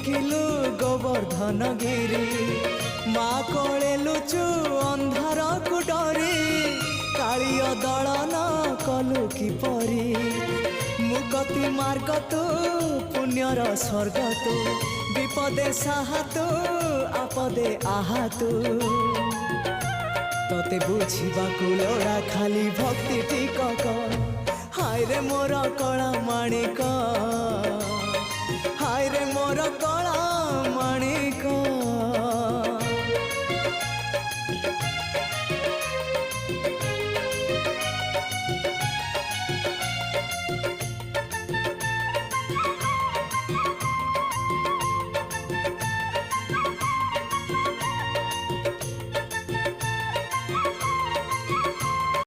ଦେଖିଲୁ ଗୋବର୍ଦ୍ଧନ ଗିରି ମା କୋଳେ ଲୁଚୁ ଅନ୍ଧାରକୁ ଡରି କାଳିଅ ଦଳନ କଲୁ କିପରି ମୁକତି ମାର୍ଗ ତୁ ପୁଣ୍ୟର ସ୍ୱର୍ଗ ତୁ ବିପଦେ ସାହା ତୁ ଆପଦେ ଆହା ତୁ तोते बुझिबाकु लोड़ा खाली भक्ति टिकक हाय रे मोर कला माणिक हाय रे मोर कला माणिक।